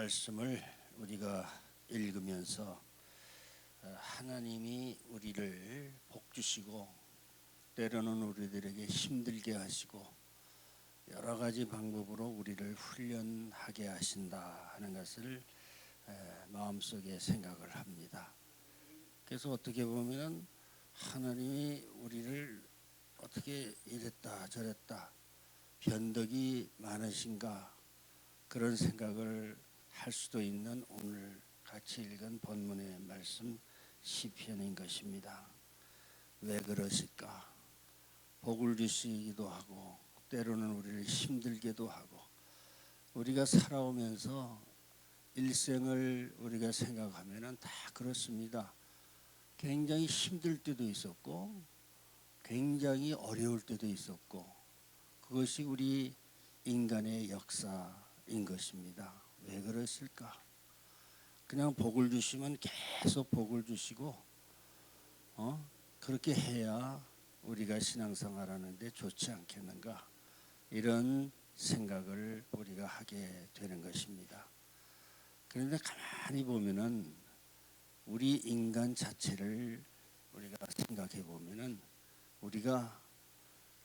말씀을 우리가 읽으면서 하나님이 우리를 복주시고 때로는 우리들에게 힘들게 하시고 여러 가지 방법으로 우리를 훈련하게 하신다 하는 것을 마음속에 생각을 합니다. 그래서 어떻게 보면 하나님이 우리를 어떻게 이랬다 저랬다 변덕이 많으신가 그런 생각을 할 수도 있는 오늘 같이 읽은 본문의 말씀 시편인 것입니다. 왜 그러실까? 복을 주시기도 하고 때로는 우리를 힘들게도 하고 우리가 살아오면서 일생을 우리가 생각하면은 다 그렇습니다. 굉장히 힘들 때도 있었고 굉장히 어려울 때도 있었고 그것이 우리 인간의 역사인 것입니다. 왜 그러실까? 그냥 복을 주시면 계속 복을 주시고 그렇게 해야 우리가 신앙생활 하는데 좋지 않겠는가 이런 생각을 우리가 하게 되는 것입니다. 그런데 가만히 보면은 우리 인간 자체를 우리가 생각해 보면은 우리가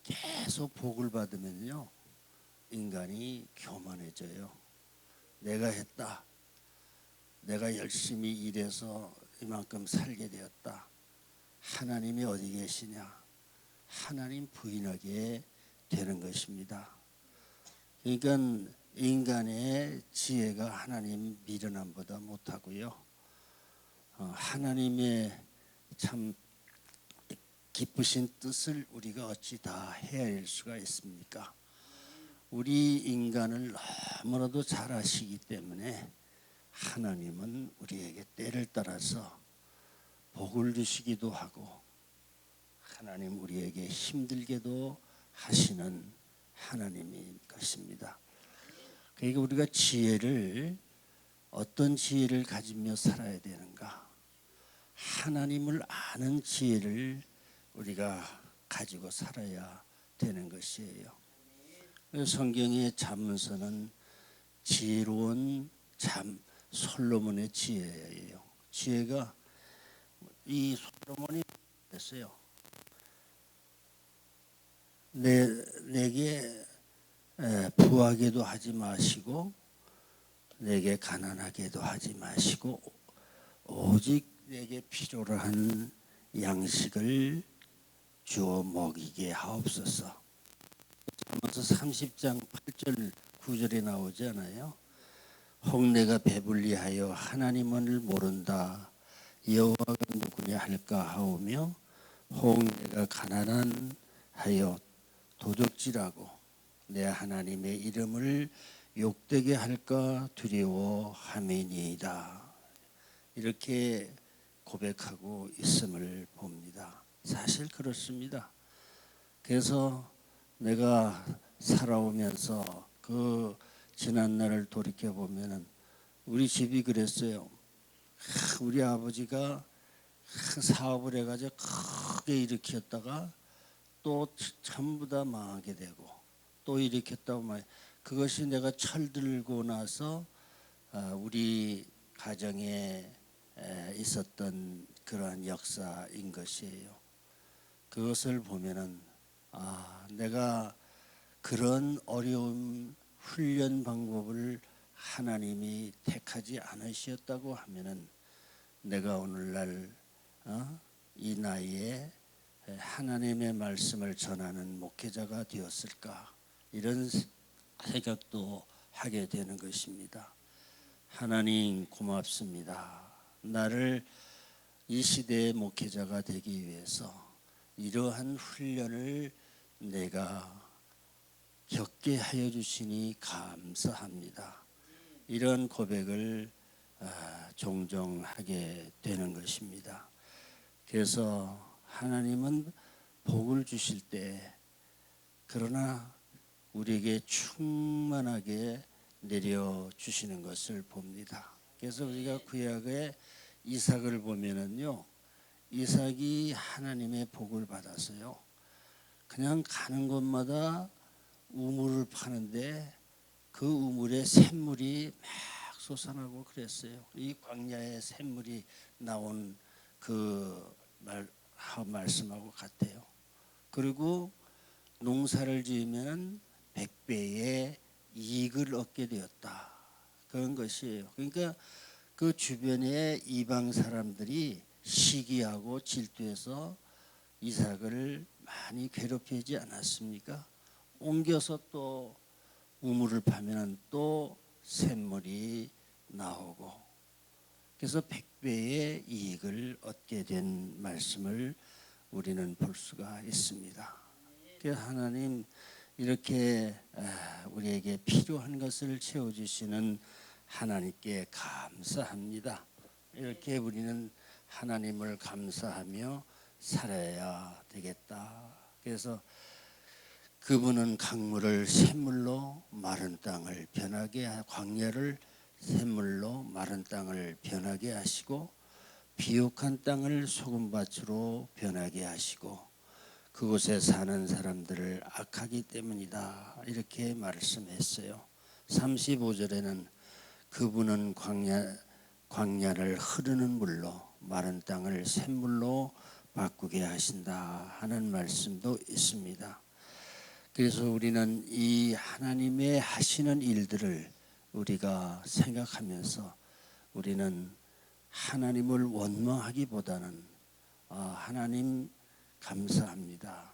계속 복을 받으면요 인간이 교만해져요. 내가 했다. 내가 열심히 일해서 이만큼 살게 되었다. 하나님이 어디 계시냐? 하나님 부인하게 되는 것입니다. 그러니까 인간의 지혜가 하나님 미련함보다 못하고요. 하나님의 참 기쁘신 뜻을 우리가 어찌 다 헤아릴 수가 있습니까? 우리 인간을 너무나도 잘 아시기 때문에 하나님은 우리에게 때를 따라서 복을 주시기도 하고 하나님 우리에게 힘들게도 하시는 하나님인 것입니다. 그러니까 우리가 지혜를 어떤 지혜를 가지며 살아야 되는가? 하나님을 아는 지혜를 우리가 가지고 살아야 되는 것이에요. 성경의 잠언서는 지혜로운 솔로몬의 지혜예요. 지혜가 이 솔로몬이 했어요. 내게 부하게도 하지 마시고 내게 가난하게도 하지 마시고 오직 내게 필요로 한 양식을 주어 먹이게 하옵소서. 잠언서 30장 8절 9절에 나오지 않아요? 혹 내가 배불리하여 하나님을 모른다 여호와가 누구냐 할까 하오며 혹 내가 가난하여 도적질하고 내 하나님의 이름을 욕되게 할까 두려워함이니이다. 이렇게 고백하고 있음을 봅니다. 사실 그렇습니다. 그래서 내가 살아오면서 그 지난 날을 돌이켜 보면은 우리 집이 그랬어요. 우리 아버지가 사업을 해가지고 크게 일으켰다가 또 전부 다 망하게 되고 또 일으켰다고 말. 그것이 내가 철들고 나서 우리 가정에 있었던 그러한 역사인 것이에요. 그것을 보면은 내가 그런 어려운 훈련 방법을 하나님이 택하지 않으셨다고 하면은 내가 오늘날 이 나이에 하나님의 말씀을 전하는 목회자가 되었을까 이런 생각도 하게 되는 것입니다. 하나님 고맙습니다. 나를 이 시대의 목회자가 되기 위해서 이러한 훈련을 내가 겪게 하여 주시니 감사합니다. 이런 고백을 종종 하게 되는 것입니다. 그래서 하나님은 복을 주실 때 그러나 우리에게 충만하게 내려주시는 것을 봅니다. 그래서 우리가 구약의 이삭을 보면은요, 이삭이 하나님의 복을 받았어요. 그냥 가는 곳마다 우물을 파는데 그 우물에 샘물이 막 솟아나고 그랬어요. 이 광야에 샘물이 나온 그 말씀하고 같아요. 그리고 농사를 지으면 100배의 이익을 얻게 되었다. 그런 것이에요. 그러니까 그 주변의 이방 사람들이 시기하고 질투해서 이삭을 많이 괴롭히지 않았습니까? 옮겨서 또 우물을 파면 또 샘물이 나오고, 그래서 100배의 이익을 얻게 된 말씀을 우리는 볼 수가 있습니다. 하나님 이렇게 우리에게 필요한 것을 채워주시는 하나님께 감사합니다. 이렇게 우리는 하나님을 감사하며 살아야 되겠다. 그래서 그분은 강물을 샘물로 마른 땅을 변하게, 광야를 샘물로 마른 땅을 변하게 하시고, 비옥한 땅을 소금밭으로 변하게 하시고, 그곳에 사는 사람들을 악하기 때문이다. 이렇게 말씀했어요. 35절에는 그분은 광야를 흐르는 물로, 마른 땅을 샘물로 바꾸게 하신다 하는 말씀도 있습니다. 그래서 우리는 이 하나님의 하시는 일들을 우리가 생각하면서 우리는 하나님을 원망하기보다는 하나님 감사합니다.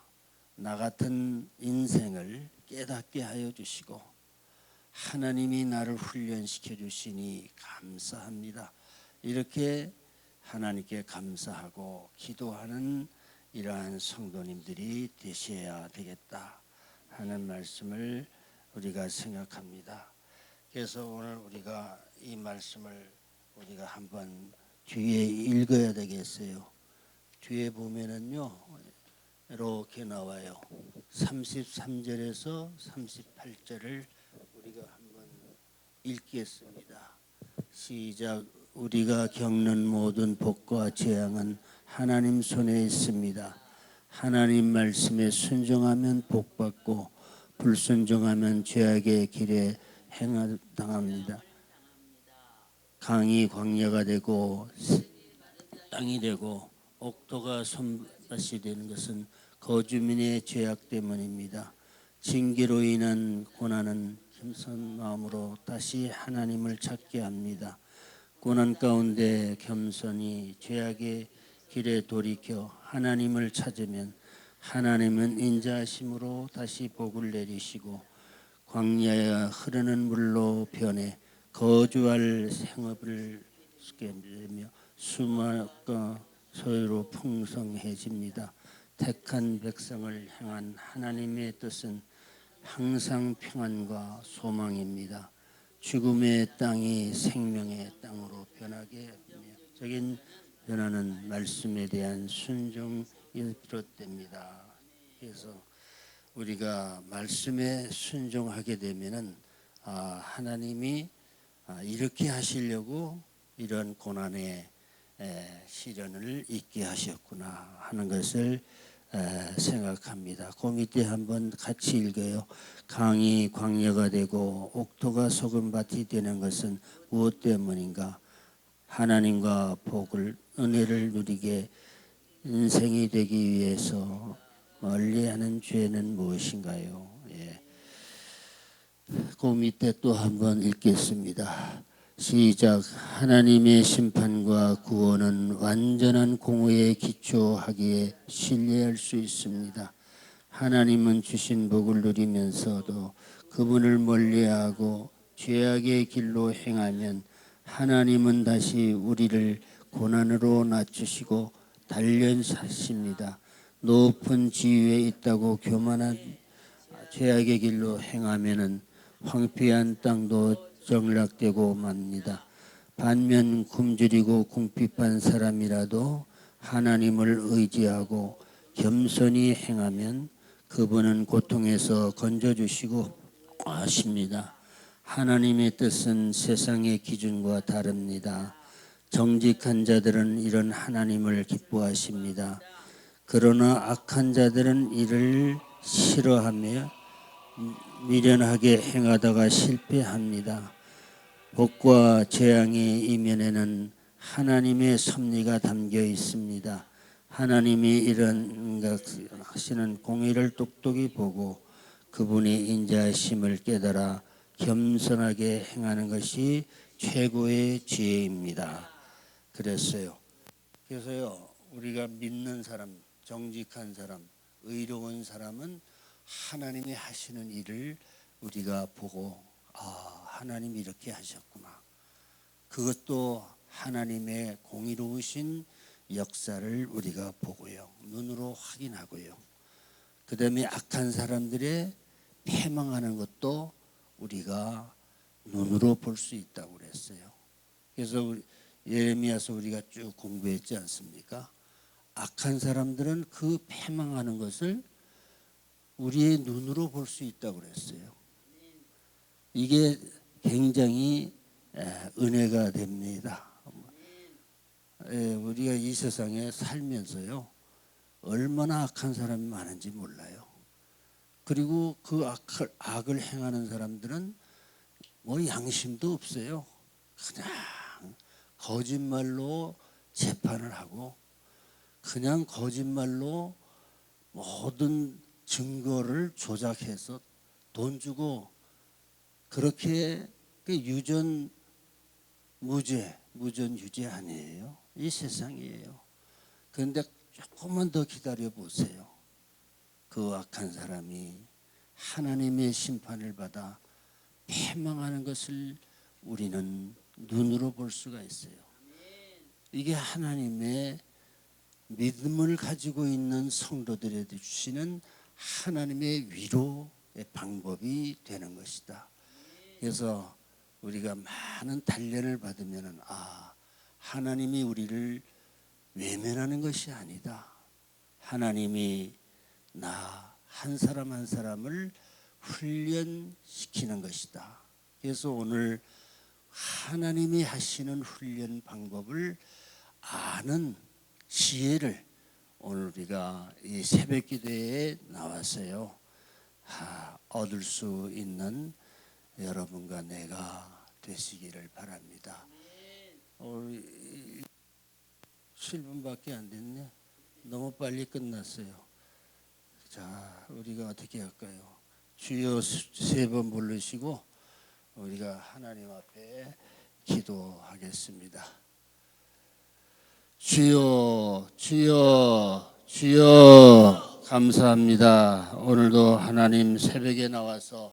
나 같은 인생을 깨닫게 하여 주시고 하나님이 나를 훈련시켜 주시니 감사합니다. 이렇게 하나님께 감사하고 기도하는 이러한 성도님들이 되셔야 되겠다 하는 말씀을 우리가 생각합니다. 그래서 오늘 우리가 이 말씀을 우리가 한번 뒤에 읽어야 되겠어요. 뒤에 보면은요 이렇게 나와요. 33절에서 38절을 우리가 한번 읽겠습니다. 시작. 우리가 겪는 모든 복과 재앙은 하나님 손에 있습니다. 하나님 말씀에 순종하면 복받고 불순종하면 죄악의 길에 행당합니다. 강이 광야가 되고 땅이 되고 옥토가 손밭이 되는 것은 거주민의 죄악 때문입니다. 징계로 인한 고난은 겸손 마음으로 다시 하나님을 찾게 합니다. 고난 가운데 겸손히 죄악의 길에 돌이켜 하나님을 찾으면 하나님은 인자하심으로 다시 복을 내리시고 광야에 흐르는 물로 변해 거주할 생업을 쓰게 되며 수확과 소유로 풍성해집니다. 택한 백성을 향한 하나님의 뜻은 항상 평안과 소망입니다. 죽음의 땅이 생명의 땅으로 변하게 하며 적인 변화는 말씀에 대한 순종이 비롯됩니다. 그래서 우리가 말씀에 순종하게 되면은 하나님이 이렇게 하시려고 이런 고난의 시련을 있게 하셨구나 하는 것을 생각합니다. 그 밑에 한번 같이 읽어요. 강이 광야가 되고 옥토가 소금밭이 되는 것은 무엇 때문인가? 하나님과 복을 은혜를 누리게 인생이 되기 위해서 멀리하는 죄는 무엇인가요? 그 밑에 또 한번 읽겠습니다. 시작. 하나님의 심판과 구원은 완전한 공의에 기초하기에 신뢰할 수 있습니다. 하나님은 주신 복을 누리면서도 그분을 멀리하고 죄악의 길로 행하면 하나님은 다시 우리를 고난으로 낮추시고 단련하십니다. 높은 지위에 있다고 교만한 죄악의 길로 행하면은 황폐한 땅도 정락되고 맙니다. 반면 굶주리고 궁핍한 사람이라도 하나님을 의지하고 겸손히 행하면 그분은 고통에서 건져주시고 하십니다. 하나님의 뜻은 세상의 기준과 다릅니다. 정직한 자들은 이런 하나님을 기뻐하십니다. 그러나 악한 자들은 이를 싫어하며 미련하게 행하다가 실패합니다. 복과 재앙의 이면에는 하나님의 섭리가 담겨 있습니다. 하나님이 이런 하시는 공의를 똑똑히 보고 그분이 인자하심을 깨달아 겸손하게 행하는 것이 최고의 지혜입니다. 그랬어요. 그래서요, 우리가 믿는 사람, 정직한 사람, 의로운 사람은 하나님이 하시는 일을 우리가 보고 하나님이 이렇게 하셨구나. 그것도 하나님의 공의로우신 역사를 우리가 보고요. 눈으로 확인하고요. 그 다음에 악한 사람들의 패망하는 것도 우리가 눈으로 볼 수 있다고 그랬어요. 그래서 예레미야서 우리가 쭉 공부했지 않습니까? 악한 사람들은 그 패망하는 것을 우리의 눈으로 볼 수 있다고 그랬어요. 이게 굉장히 은혜가 됩니다. 우리가 이 세상에 살면서요, 얼마나 악한 사람이 많은지 몰라요. 그리고 그 악을 행하는 사람들은 뭐 양심도 없어요. 그냥 거짓말로 재판을 하고 그냥 거짓말로 모든 증거를 조작해서 돈 주고 그렇게 유전 유죄 아니에요. 이 세상이에요. 그런데 조금만 더 기다려 보세요. 그 악한 사람이 하나님의 심판을 받아 패망하는 것을 우리는 눈으로 볼 수가 있어요. 이게 하나님의 믿음을 가지고 있는 성도들에게 주시는 하나님의 위로의 방법이 되는 것이다. 그래서 우리가 많은 단련을 받으면 하나님이 우리를 외면하는 것이 아니다. 하나님이 나 한 사람 한 사람을 훈련시키는 것이다. 그래서 오늘 하나님이 하시는 훈련 방법을 아는 지혜를 오늘 우리가 이 새벽 기도에 나와서요 얻을 수 있는 여러분과 내가 되시기를 바랍니다. 7분밖에 안 됐네. 너무 빨리 끝났어요. 자, 우리가 어떻게 할까요? 주여 세 번 부르시고 우리가 하나님 앞에 기도하겠습니다. 주여, 주여, 주여, 감사합니다. 오늘도 하나님 새벽에 나와서